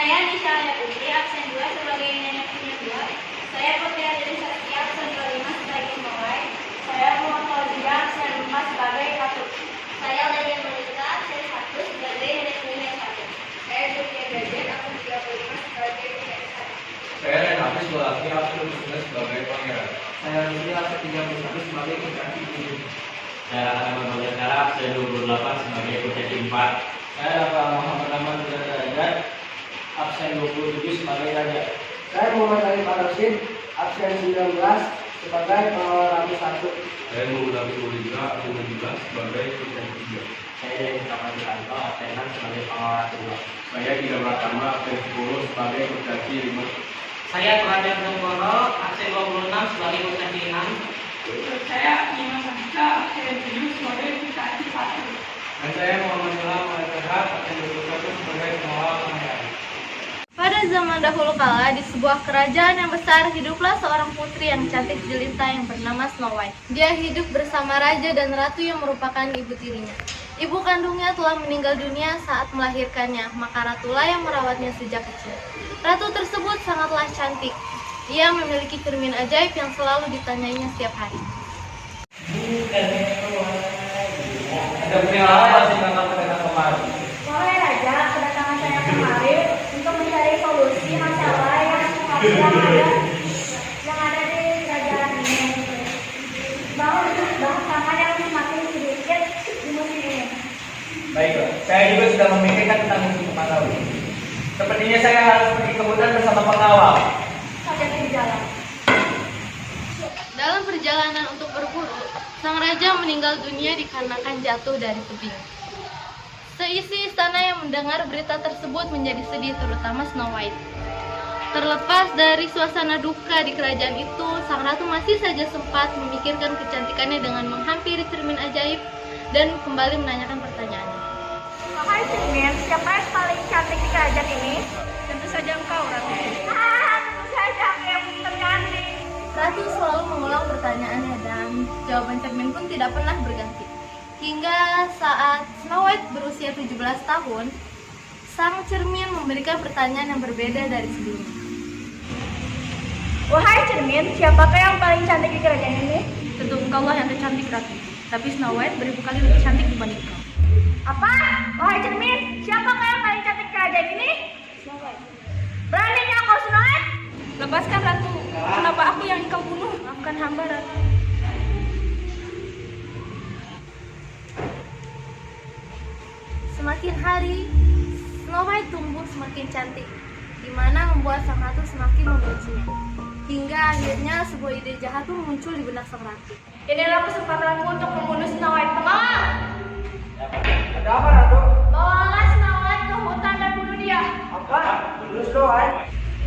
Saya Nisha Putri, absen 2 sebagai nenek punya 2. Saya Putri Adeli Saskia, absen 25 sebagai pemain. Saya Muhammad Fauzia, absen 4 sebagai ratu. Saya Daniel Melita, absen 1 sebagai nenek punya 1. Saya Zulfiya Gajen, absen 35 sebagai punya 1. Saya Renafis Bolaki, absen 19 sebagai pangeran. Saya Rusia absen 31 sebagai kurcaci 7. Saya Ahmad Maulana, absen 28 sebagai kurcaci 4. Saya Rafa Muhammad Ahmad Derajat, absen 27 sebagai raja. Saya Muhammad Arif Al-Rasyid, absen 19 sebagai pengawal ratu 1. Saya Muhammad Abdullah, absen 17 sebagai kurcaci 3. Saya Dewi Kamadi Anto, absen 6 sebagai pengawal 2. Saya Gila Pratama, absen 10 sebagai kurcaci 5. Saya Praden Tengkoro, absen 26 sebagai kurcaci 6. Saya Nima Sandika, absen 7 sebagai kurcaci 1. Dan saya Muhammad Ilham Al-Tahab, absen 21 sebagai pengawal pangeran. Pada zaman dahulu kala, di sebuah kerajaan yang besar, hiduplah seorang putri yang cantik jelita yang bernama Snow White. Dia hidup bersama raja dan ratu yang merupakan ibu tirinya. Ibu kandungnya telah meninggal dunia saat melahirkannya, maka ratulah yang merawatnya sejak kecil. Ratu tersebut sangatlah cantik. Ia memiliki cermin ajaib yang selalu ditanyainya setiap hari. Ada pengalaman sih kakak kedatangan kemarin. Wahai raja, kedatangan saya kemari untuk mencari solusi masalah yang ada di kerajaan ini. Bahkan yang semakin sedikit di musim ini. Baiklah, saya juga sudah memikirkan tentang musim kemarau. Sepertinya saya harus pergi ke hutan bersama pengawal. Hati-hati di jalan. Dalam perjalanan untuk berburu, sang raja meninggal dunia dikarenakan jatuh dari tebing. Seisi istana yang mendengar berita tersebut menjadi sedih, terutama Snow White. Terlepas dari suasana duka di kerajaan itu, sang ratu masih saja sempat memikirkan kecantikannya dengan menghampiri cermin ajaib dan kembali menanyakan pertanyaannya. Wahai cermin, siapa yang paling cantik di kerajaan ini? Tentu saja engkau, Ratu. Tentu saja aku yang tercantik. Ratu selalu mengulang pertanyaannya dan jawaban cermin pun tidak pernah berganti. Hingga saat Snow White berusia 17 tahun, sang cermin memberikan pertanyaan yang berbeda dari sebelumnya. Wahai cermin, siapakah yang paling cantik di kerajaan ini? Tentu engkau lah yang tercantik, Ratu. Tapi Snow White beribu kali lebih cantik dibanding kau. Apa? Wahai cermin, siapakah yang paling cantik di kerajaan ini? Snow White. Beraninya kau, Snow White? Lepaskan, Ratu. Kenapa aku yang engkau bunuh? Maafkan hamba, Ratu. Semakin hari, Snow White tumbuh semakin cantik, di mana membuat sang ratu semakin membencinya. Hingga akhirnya sebuah ide jahat pun muncul di benak sang ratu. Inilah kesempatanku untuk membunuh Snow White. Pengawal! Ada apa, Ratu? Bawalah Snow White ke hutan dan bunuh dia. Apa? Bunuh Snow White?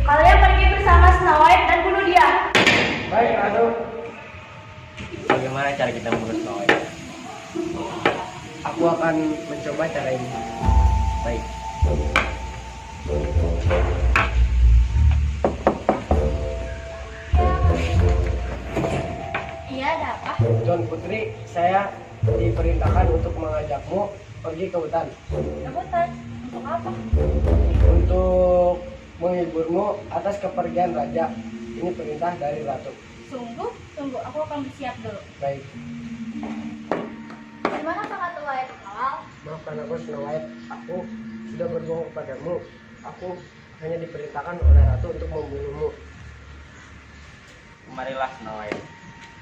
Kalian pergi bersama Snow White dan bunuh dia. Baik, Ratu. Bagaimana cara kita membunuh Snow White? Aku akan mencoba cara ini. Baik. Iya, ada apa? Tuan Putri, saya diperintahkan untuk mengajakmu pergi ke hutan. Ke hutan? Untuk apa? Untuk menghiburmu atas kepergian raja. Ini perintah dari Ratu. Sungguh, tunggu, aku akan bersiap dulu. Baik. Gimana sang ratu wahai pengawal? Maafkan aku, Snow White. Aku sudah berbohong kepadamu. Aku hanya diperintahkan oleh Ratu untuk membunuhmu. Marilah Snow White.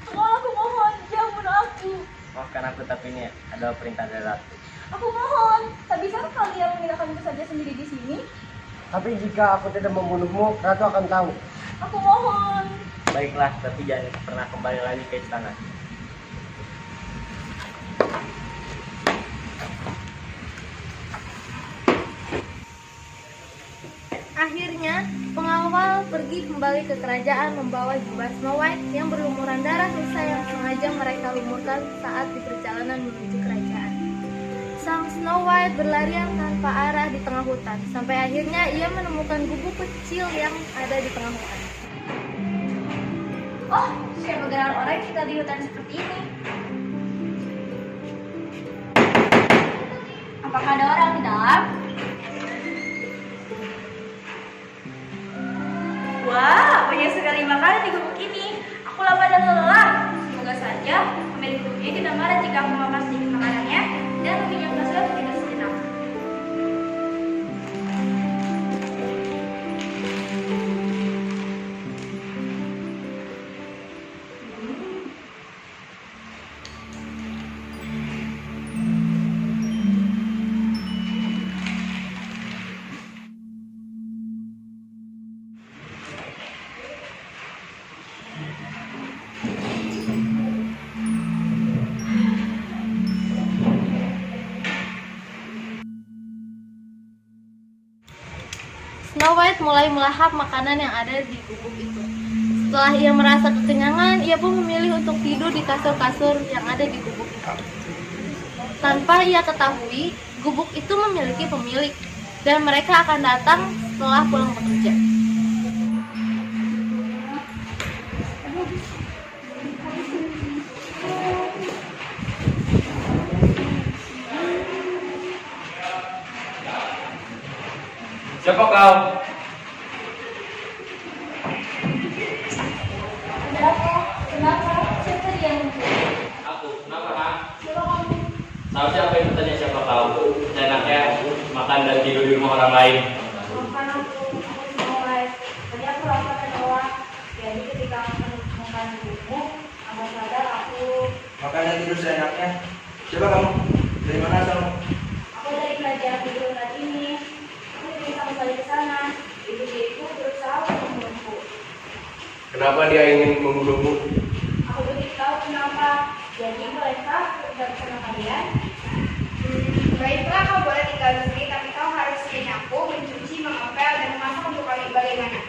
Pengawal, aku mohon, jangan bunuh aku. Maafkan aku, tapi ini adalah perintah dari Ratu. Aku mohon, tak bisa kalian meninggalkanku saja sendiri di sini? Tapi jika aku tidak membunuhmu, Ratu akan tahu. Aku mohon. Baiklah, tapi jangan pernah kembali lagi ke istana. Akhirnya, pengawal pergi kembali ke kerajaan membawa jubah Snow White yang berlumuran darah sisa yang sengaja mereka lumurkan saat di perjalanan menuju kerajaan. Sang Snow White berlarian tanpa arah di tengah hutan, sampai akhirnya ia menemukan gubuk kecil yang ada di tengah hutan. Oh, siapa gerangan orang yang tinggal di hutan seperti ini? Apakah ada orang di dalam? Hanya sekali makan di gubuk ini. Aku lapar dan lelah. Semoga saja pemilik gubuk ini tidak marah jika aku memakan sedikit makanannya dan meminjam kasur tidak sejenak. Snow White mulai melahap makanan yang ada di gubuk itu. Setelah ia merasa kekenyangan, ia pun memilih untuk tidur di kasur-kasur yang ada di gubuk itu. Tanpa ia ketahui, gubuk itu memiliki pemilik, dan mereka akan datang setelah pulang bekerja. Siapa kau? Kenapa? Siapa dia? Aku, kenapa kak? Seharusnya apa yang bertanya siapa kau? Enaknya makan dan tidur di rumah orang lain. Makan aku Snow White. Tadi aku lapar dan lelah. Jadi ketika aku makan di gubuk, aku sadar aku Makan dan tidur seenaknya. Siapa kamu? Dari mana asalmu? dari kerajaan di bulan ini. Aku ingin sama sekali ke sana. Ibu-ibu berusaha untuk membunuhku. Kenapa dia ingin membunuhmu? Aku belum tahu kenapa. Jadi bolehkah aku tinggal bersama kalian? Baiklah, kau boleh tinggal di sini, tapi kau harus menyapu, mencuci, mengepel, dan memasak untuk kalian bagaimana?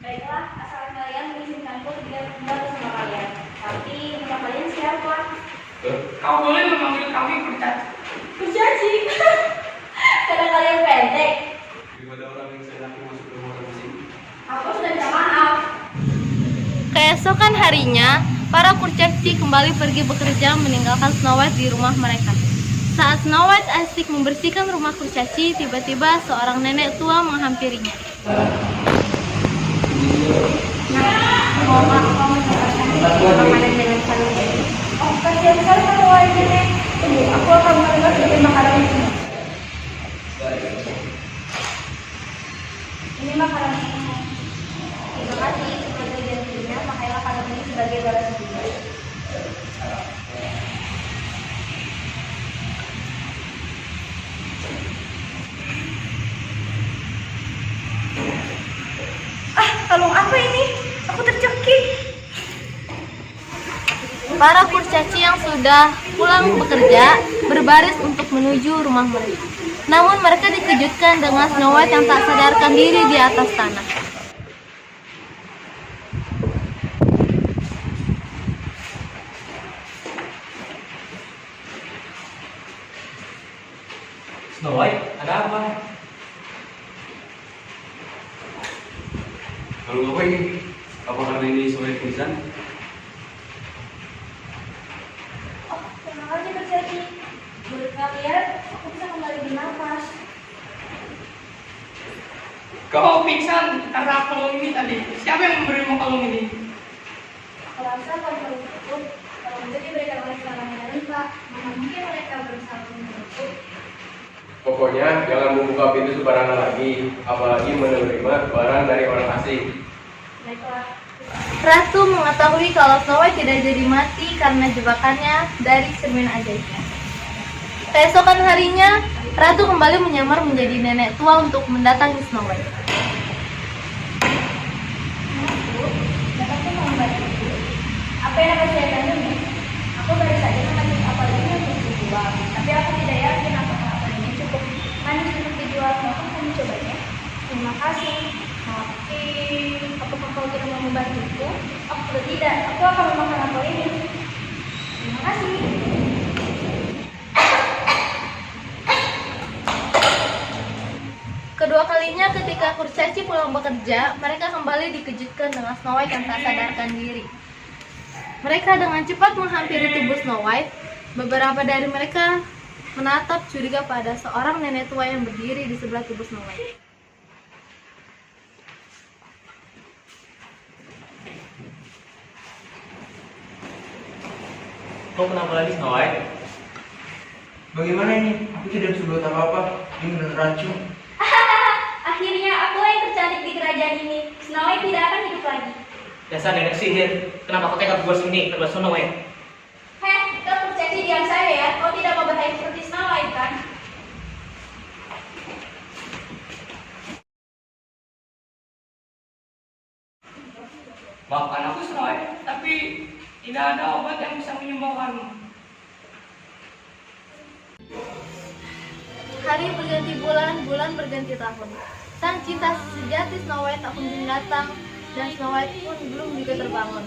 Baiklah, asal kalian mengizinkanku tinggal bersama kalian. Tapi nama kalian siapa? Kau boleh memanggil kami kurcaci. Kurcaci. Karena kalian pendek. Daripada orang yang seenaknya masuk ke rumah orang sini. Aku sudah minta maaf. Keesokan harinya, para kurcaci kembali pergi bekerja meninggalkan Snow White di rumah mereka. Saat Snow White asik membersihkan rumah kurcaci, tiba-tiba seorang nenek tua menghampirinya. Mau makanan dengan kalung ini. Oh, kasihan sekali kamu wahai nenek. Tunggu, aku akan menerima sedikit makanan ini. Ini makanan ini. Terima kasih sebagai janjinya, makanya makanan ini sebagai balas budi. Kalung apa ini? Aku tercekik. Para kurcaci yang sudah pulang bekerja berbaris untuk menuju rumah mereka. Namun mereka dikejutkan dengan Snow White yang tak sadarkan diri di atas tanah. Snow White, ada apa? Kalau apa ini? Apa karena ini soal pingsan? Oh, terima kasih kurcaci. Menurut kalian, aku bisa kembali bernafas. Kau pingsan karena kalung ini tadi. Siapa yang memberimu kalung ini? Aku rasa kalau itu diberikan oleh seorang yang lupa, maka mungkin mereka berusaha untuk menurutku. Pokoknya jangan membuka pintu sembarangan lagi, apalagi menerima barang dari orang asing. Baiklah. Ratu mengetahui kalau Snow White tidak jadi mati karena jebakannya dari cermin ajaibnya. Keesokan harinya, Ratu kembali menyamar menjadi nenek tua untuk mendatangi Snow White. Dapatkah membantuku? Apa yang akan saya bantu? Aku baru saja mengajak apel ini untuk dijual, tapi aku tidak yakin apakah apel ini cukup manis untuk dijual. Maka kamu mencobanya. Terima kasih. Tapi apakah kau tidak mau membantuku? Oh, tidak. Aku akan memakan apel ini. Terima kasih. Kedua kalinya ketika kurcaci pulang bekerja, mereka kembali dikejutkan dengan Snow White yang tak sadarkan diri. Mereka dengan cepat menghampiri tubuh Snow White. Beberapa dari mereka menatap curiga pada seorang nenek tua yang berdiri di sebelah tubuh Snow White. Kau kenapa lagi Snow White? Bagaimana ini? Aku tidak bisa buat apa-apa. Ini benar racun. Akhirnya aku yang tercantik di kerajaan ini. Snow White tidak akan hidup lagi. Dasar nenek sihir. Kenapa kau tega buat sini terbuat Snow White? Heh, kau kurcaci diam saja ya. Kau tidak mau berhayal seperti Snow White kan? Maafkan aku Snow White, tapi tidak ada obat yang bisa menyembuhkanmu. Hari berganti bulan, bulan berganti tahun. Sang cinta sejati Snow White tak kunjung datang, dan Snow White pun belum juga terbangun.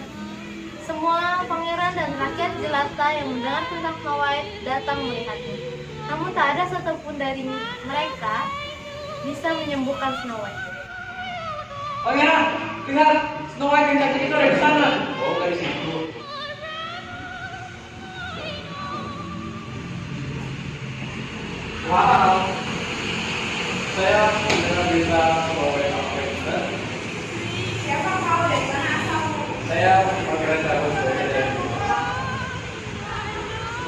Semua pangeran dan rakyat jelata yang mendengar tentang Snow White datang melihatnya. Namun tak ada satupun dari mereka bisa menyembuhkan Snow White. Pangeran, lihat Snow White yang cantik itu ada di sana. Oh, dari situ. Wow. Saya mendengar berita Snow White apa yang benar. Siapa kau dari mana asalmu? Saya pangeran Charles dari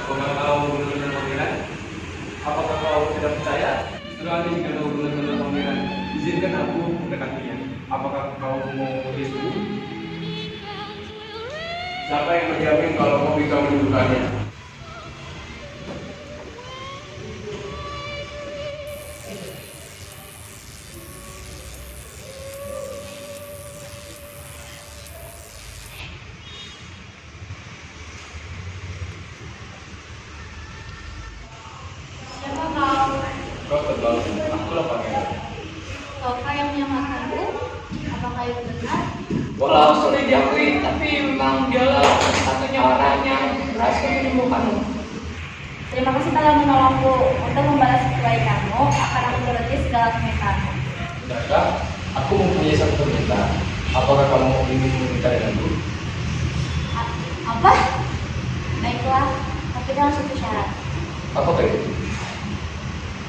apakah kau benar-benar pangeran? Apakah kau tidak percaya? Justru Anda jika kau benar-benar pangeran, izinkan aku mendekatinya. Apakah kau mau disuruh? Siapa yang menjamin kalau kau bisa menyembuhkannya? Siapa kau? Kau terbang, akulah pangeran. Kaukah yang menyelamatkanku? Apakah itu benar? Walau sulit diakui, tapi memang dialah satunya orang yang berhasil menyembuhkanmu. Terima kasih telah menolongku. Untuk membalas kebaikanmu, akan aku turuti segala permintaanmu. Benarkah? Aku mempunyai satu permintaan. Apakah kamu ingin menikah denganku? Apa? Baiklah, tapi dengan satu syarat. Apakah itu?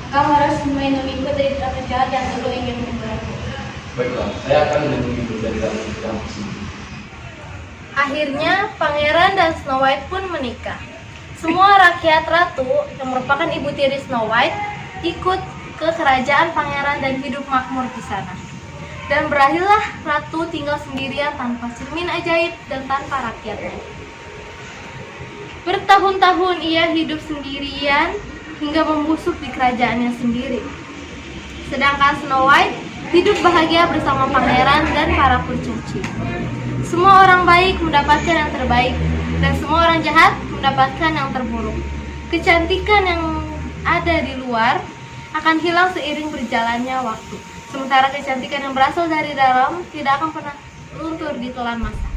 Engkau harus melindungiku dari ratu jahat yang dulu ingin membunuhku. Baiklah, saya akan melindungimu dari dalam pikiran sini. Akhirnya, pangeran dan Snow White pun menikah. Semua rakyat ratu yang merupakan ibu tiri Snow White ikut ke kerajaan pangeran dan hidup makmur di sana. Dan berakhirlah ratu tinggal sendirian tanpa cermin ajaib dan tanpa rakyatnya. Bertahun-tahun ia hidup sendirian hingga membusuk di kerajaannya sendiri. Sedangkan Snow White hidup bahagia bersama pangeran dan para kurcaci. Semua orang baik mendapatkan yang terbaik, dan semua orang jahat mendapatkan yang terburuk. Kecantikan yang ada di luar akan hilang seiring berjalannya waktu. Sementara kecantikan yang berasal dari dalam tidak akan pernah luntur di telan masa.